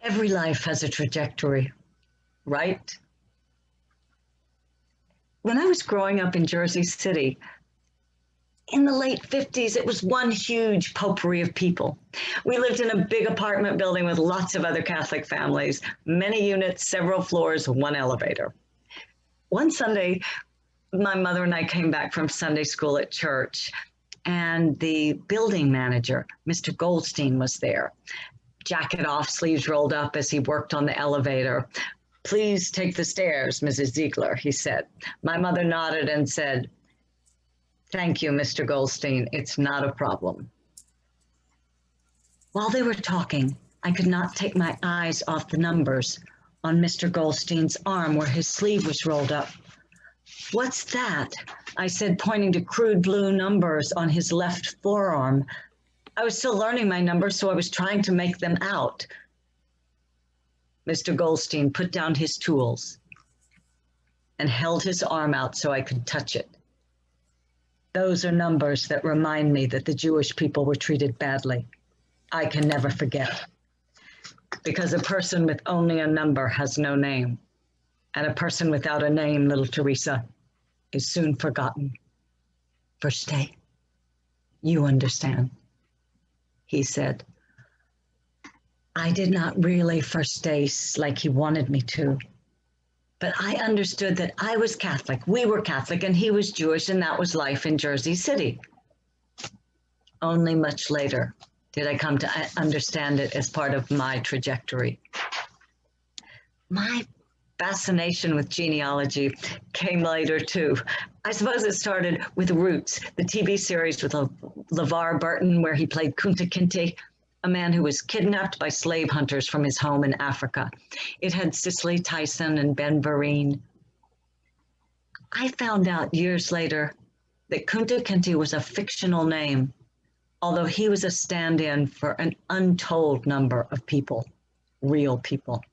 Every life has a trajectory, right? When I was growing up in Jersey City, in the late 50s, it was one huge potpourri of people. We lived in a big apartment building with lots of other Catholic families, many units, several floors, one elevator. One Sunday, my mother and I came back from Sunday school at church, and the building manager, Mr. Goldstein, was there. Jacket off, sleeves rolled up as he worked on the elevator. "Please take the stairs, Mrs. Ziegler," he said. My mother nodded and said, "Thank you, Mr. Goldstein. It's not a problem." While they were talking, I could not take my eyes off the numbers on Mr. Goldstein's arm where his sleeve was rolled up. "What's that?" I said, pointing to crude blue numbers on his left forearm. I was still learning my numbers, so I was trying to make them out. Mr. Goldstein put down his tools and held his arm out so I could touch it. "Those are numbers that remind me that the Jewish people were treated badly. I can never forget. Because a person with only a number has no name, and a person without a name, little Teresa, is soon forgotten. Versteh? You understand," he said. I did not really versteh like he wanted me to, but I understood that I was Catholic, we were Catholic, and he was Jewish, and that was life in Jersey City. Only much later did I come to understand it as part of my trajectory. My fascination with genealogy came later too. I suppose it started with Roots, the TV series with LeVar Burton, where he played Kunta Kinte, a man who was kidnapped by slave hunters from his home in Africa. It had Cicely Tyson and Ben Vereen. I found out years later that Kunta Kinte was a fictional name, although he was a stand-in for an untold number of people, real people.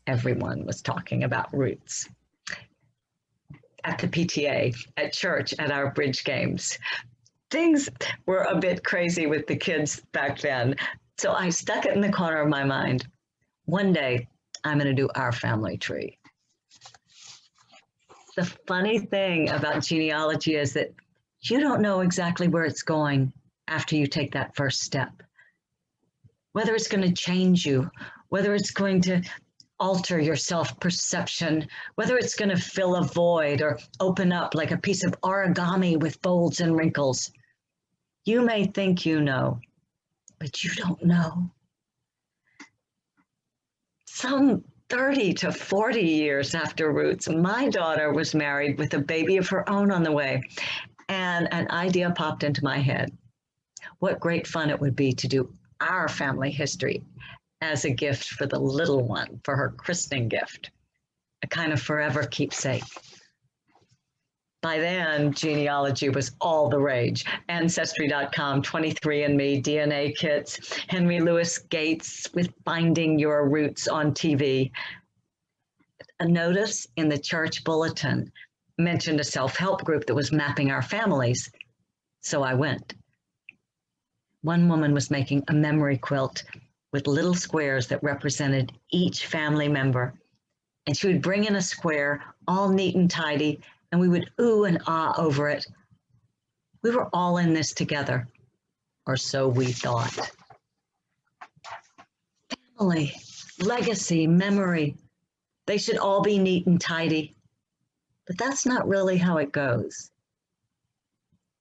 Everyone was talking about Roots. At the PTA, at church, at our bridge games. Things were a bit crazy with the kids back then, so I stuck it in the corner of my mind. One day, I'm going to do our family tree. The funny thing about genealogy is that you don't know exactly where it's going after you take that first step. Whether it's going to change you, whether it's going to alter your self-perception, whether it's going to fill a void or open up like a piece of origami with folds and wrinkles. You may think you know, but you don't know. Some 30 to 40 years after Roots, my daughter was married with a baby of her own on the way, and an idea popped into my head. What great fun it would be to do our family history as a gift for the little one, for her christening gift, a kind of forever keepsake. By then, genealogy was all the rage. Ancestry.com, 23andMe, DNA kits, Henry Louis Gates with Finding Your Roots on TV. A notice in the church bulletin mentioned a self-help group that was mapping our families, so I went. One woman was making a memory quilt with little squares that represented each family member, and she would bring in a square, all neat and tidy, and we would ooh and ah over it. We were all in this together, or so we thought. Family, legacy, memory, they should all be neat and tidy. But that's not really how it goes.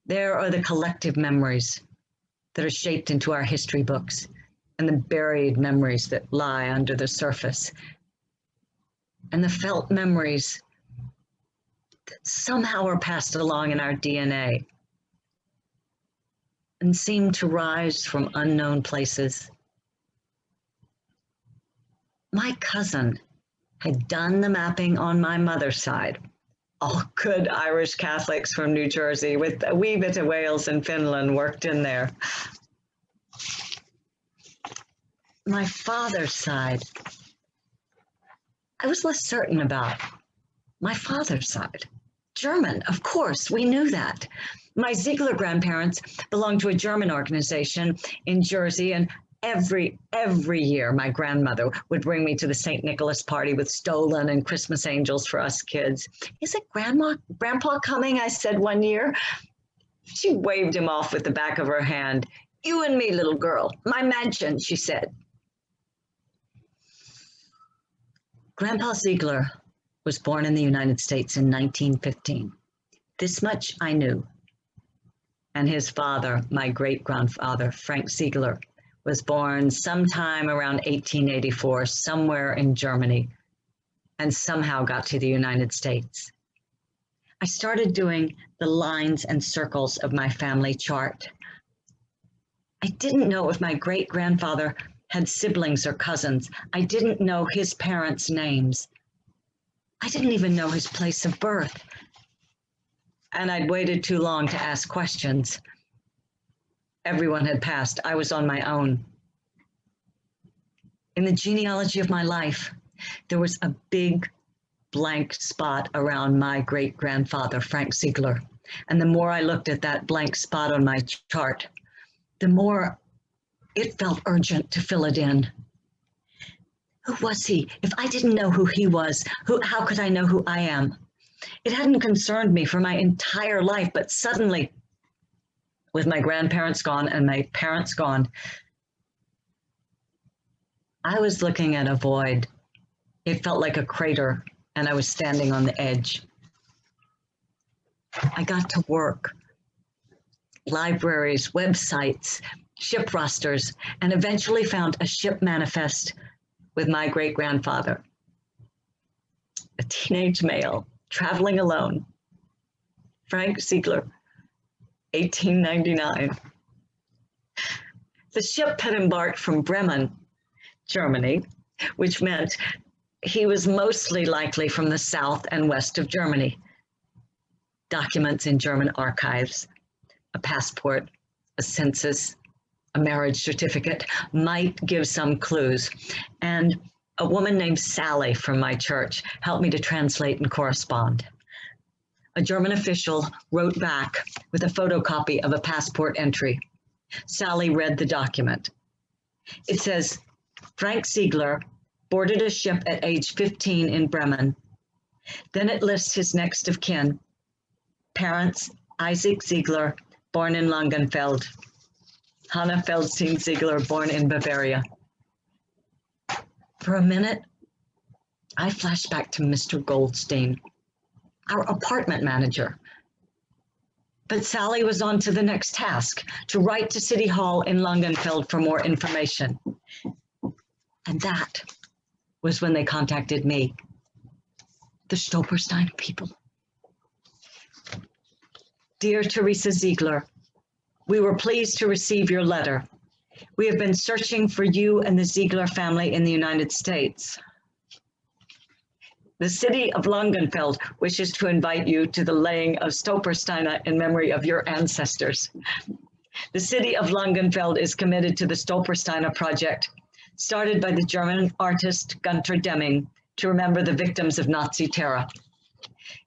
There are the collective memories that are shaped into our history books and the buried memories that lie under the surface and the felt memories that somehow are passed along in our DNA and seem to rise from unknown places. My cousin had done the mapping on my mother's side, all good Irish Catholics from New Jersey with a wee bit of Wales and Finland worked in there. My father's side, I was less certain about. My father's side, German, of course, we knew that. My Ziegler grandparents belonged to a German organization in Jersey, and every year, my grandmother would bring me to the St. Nicholas party with Stolen and Christmas angels for us kids. Is it Grandpa coming? I said one year. She waved him off with the back of her hand. You and me, little girl, my mansion, she said. Grandpa Ziegler was born in the United States in 1915. This much I knew. And his father, my great-grandfather, Frank Ziegler, was born sometime around 1884, somewhere in Germany, and somehow got to the United States. I started doing the lines and circles of my family chart. I didn't know if my great-grandfather had siblings or cousins. I didn't know his parents' names. I didn't even know his place of birth. And I'd waited too long to ask questions. Everyone had passed. I was on my own. In the genealogy of my life, there was a big blank spot around my great-grandfather, Frank Ziegler. And the more I looked at that blank spot on my chart, the more it felt urgent to fill it in. Who was he? If I didn't know who he was, how could I know who I am? It hadn't concerned me for my entire life, but suddenly, with my grandparents gone and my parents gone, I was looking at a void. It felt like a crater, and I was standing on the edge. I got to work. Libraries, websites, ship rosters, and eventually found a ship manifest with my great-grandfather, a teenage male traveling alone, Frank Ziegler, 1899. The ship had embarked from Bremen, Germany, which meant he was mostly likely from the south and west of Germany. Documents in German archives, a passport, a census, a marriage certificate might give some clues. And a woman named Sally from my church helped me to translate and correspond. A German official wrote back with a photocopy of a passport entry. Sally read the document. It says, Frank Ziegler boarded a ship at age 15 in Bremen. Then it lists his next of kin. Parents, Isaac Ziegler, born in Langenfeld. Hanna Feldstein Ziegler, born in Bavaria. For a minute, I flashed back to Mr. Goldstein, our apartment manager. But Sally was on to the next task, to write to City Hall in Langenfeld for more information. And that was when they contacted me, the Stolperstein people. Dear Teresa Ziegler, we were pleased to receive your letter. We have been searching for you and the Ziegler family in the United States. The city of Langenfeld wishes to invite you to the laying of Stolpersteine in memory of your ancestors. The city of Langenfeld is committed to the Stolpersteine project, started by the German artist Gunter Deming to remember the victims of Nazi terror.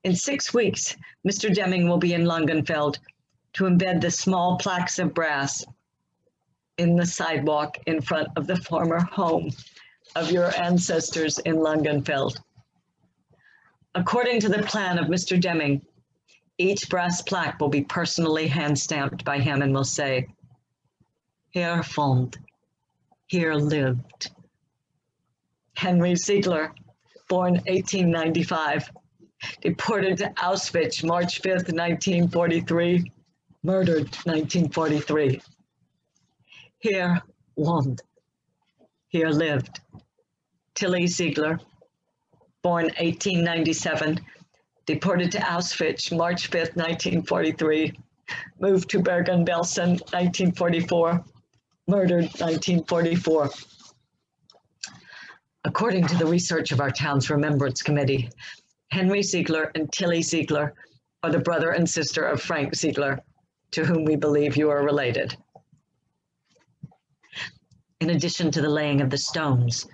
In 6 weeks, Mr. Deming will be in Langenfeld to embed the small plaques of brass in the sidewalk in front of the former home of your ancestors in Langenfeld. According to the plan of Mr. Deming, each brass plaque will be personally hand-stamped by him and will say, Hier wohnte, here lived. Henry Ziegler, born 1895, deported to Auschwitz, March 5th, 1943, murdered 1943. Hier wohnte, here lived. Tilly Ziegler, born 1897, deported to Auschwitz, March 5th, 1943, moved to Bergen-Belsen, 1944, murdered 1944. According to the research of our town's Remembrance Committee, Henry Ziegler and Tilly Ziegler are the brother and sister of Frank Ziegler, to whom we believe you are related. In addition to the laying of the stones,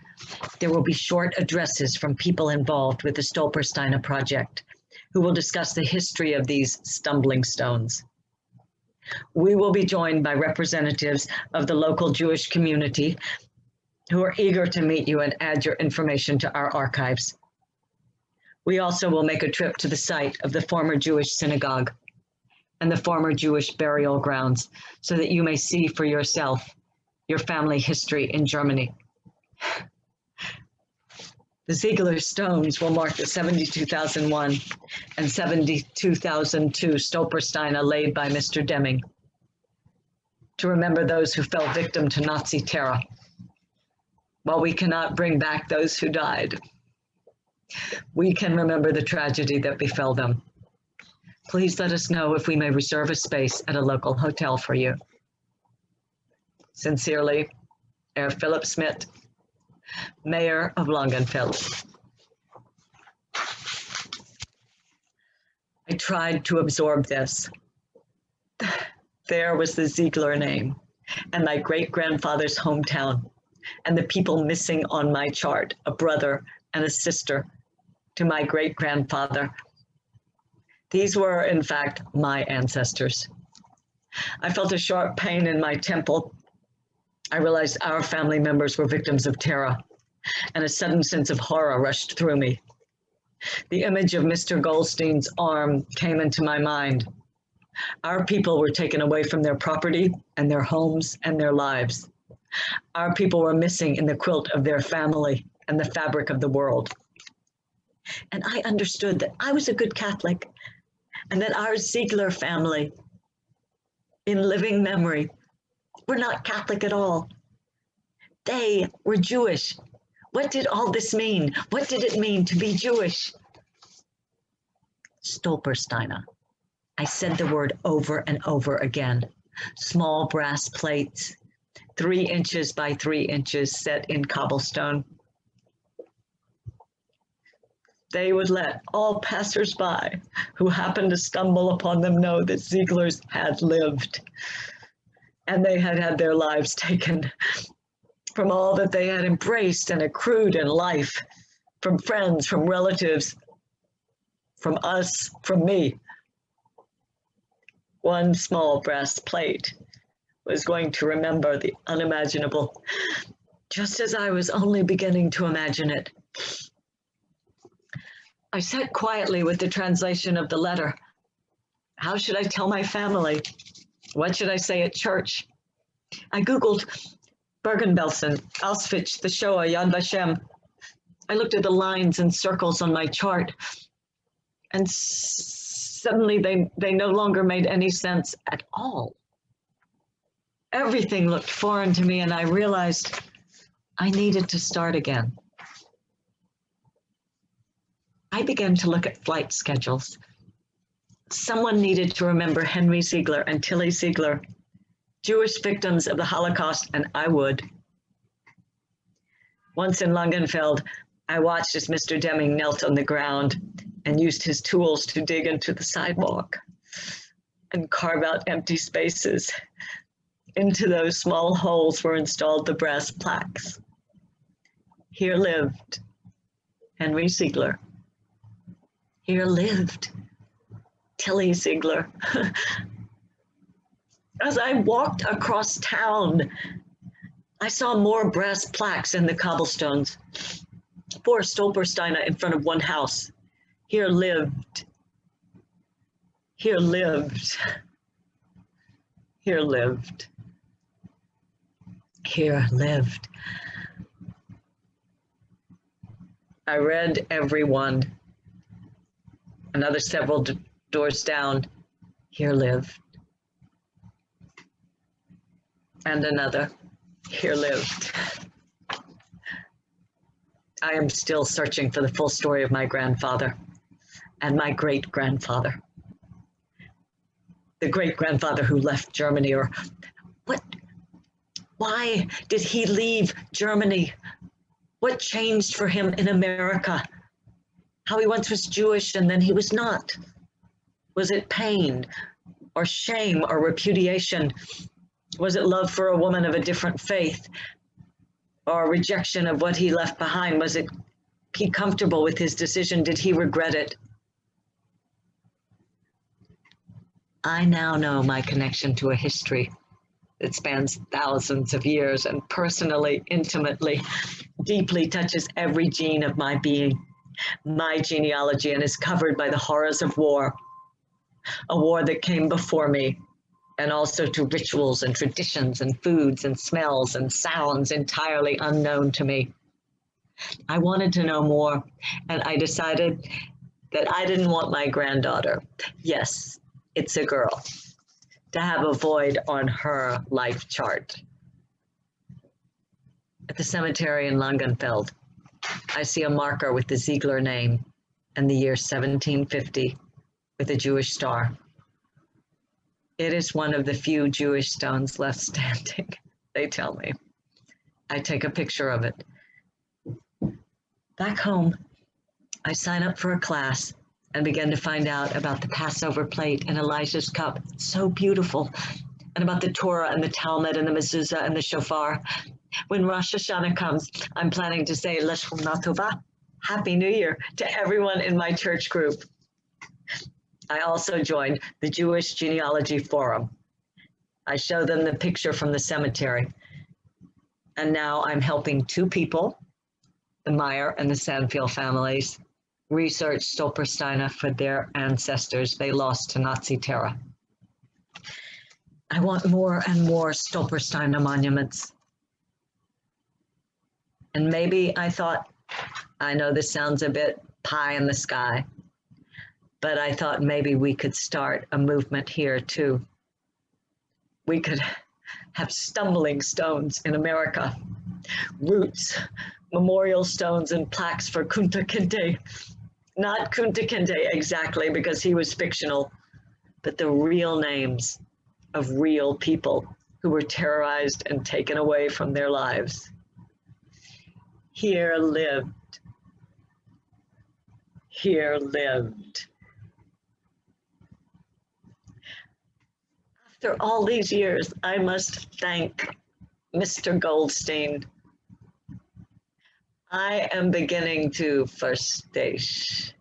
there will be short addresses from people involved with the Stolpersteine project, who will discuss the history of these stumbling stones. We will be joined by representatives of the local Jewish community who are eager to meet you and add your information to our archives. We also will make a trip to the site of the former Jewish synagogue and the former Jewish burial grounds so that you may see for yourself your family history in Germany. The Ziegler stones will mark the 72,001 and 72,002 Stolpersteine laid by Mr. Deming to remember those who fell victim to Nazi terror. While we cannot bring back those who died, we can remember the tragedy that befell them. Please let us know if we may reserve a space at a local hotel for you. Sincerely, Herr Philip Schmidt, Mayor of Langenfeld. I tried to absorb this. There was the Ziegler name and my great-grandfather's hometown and the people missing on my chart, a brother and a sister to my great-grandfather. These were, in fact, my ancestors. I felt a sharp pain in my temple. I realized our family members were victims of terror, and a sudden sense of horror rushed through me. The image of Mr. Goldstein's arm came into my mind. Our people were taken away from their property and their homes and their lives. Our people were missing in the quilt of their family and the fabric of the world. And I understood that I was a good Catholic and that our Ziegler family, in living memory, were not Catholic at all. They were Jewish. What did all this mean? What did it mean to be Jewish? Stolpersteine. I said the word over and over again. Small brass plates, 3 inches by 3 inches set in cobblestone. They would let all passers-by who happened to stumble upon them know that Zieglers had lived and they had had their lives taken from all that they had embraced and accrued in life, from friends, from relatives, from us, from me. One small brass plate was going to remember the unimaginable, just as I was only beginning to imagine it. I sat quietly with the translation of the letter. How should I tell my family? What should I say at church? I Googled Bergen-Belsen, Auschwitz, the Shoah, Yad Vashem. I looked at the lines and circles on my chart, and suddenly they no longer made any sense at all. Everything looked foreign to me, and I realized I needed to start again. I began to look at flight schedules. Someone needed to remember Henry Ziegler and Tilly Ziegler, Jewish victims of the Holocaust, and I would. Once in Langenfeld, I watched as Mr. Deming knelt on the ground and used his tools to dig into the sidewalk and carve out empty spaces. Into those small holes were installed the brass plaques. Here lived Henry Ziegler. Here lived Tilly Ziegler. As I walked across town, I saw more brass plaques in the cobblestones. 4 Stolpersteine in front of one house. Here lived. Here lived. Here lived. Here lived. I read every one. Another several doors down. Here lived. And another. Here lived. I am still searching for the full story of my grandfather and my great-grandfather. The great-grandfather who left Germany, or what? Why did he leave Germany? What changed for him in America? How he once was Jewish and then he was not. Was it pain or shame or repudiation? Was it love for a woman of a different faith or rejection of what he left behind? Was it he comfortable with his decision? Did he regret it? I now know my connection to a history that spans thousands of years and personally, intimately, deeply touches every gene of my being, my genealogy, and is covered by the horrors of war, a war that came before me, and also to rituals and traditions and foods and smells and sounds entirely unknown to me. I wanted to know more, and I decided that I didn't want my granddaughter, yes, it's a girl, to have a void on her life chart. At the cemetery in Langenfeld, I see a marker with the Ziegler name and the year 1750 with a Jewish star. It is one of the few Jewish stones left standing, they tell me. I take a picture of it. Back home, I sign up for a class and begin to find out about the Passover plate and Elijah's cup. It's so beautiful. And about the Torah and the Talmud and the mezuzah and the shofar. When Rosh Hashanah comes, I'm planning to say Leshona Tova, Happy New Year, to everyone in my church group. I also joined the Jewish Genealogy Forum. I show them the picture from the cemetery. And now I'm helping two people, the Meyer and the Sandfield families, research Stolpersteine for their ancestors they lost to Nazi terror. I want more and more Stolpersteine monuments. And maybe I thought, I know this sounds a bit pie in the sky, but I thought maybe we could start a movement here too. We could have stumbling stones in America, roots, memorial stones and plaques for Kunta Kinte. Not Kunta Kinte exactly, because he was fictional, but the real names of real people who were terrorized and taken away from their lives. Here lived. Here lived. After all these years, I must thank Mr. Goldstein. I am beginning to verstehe.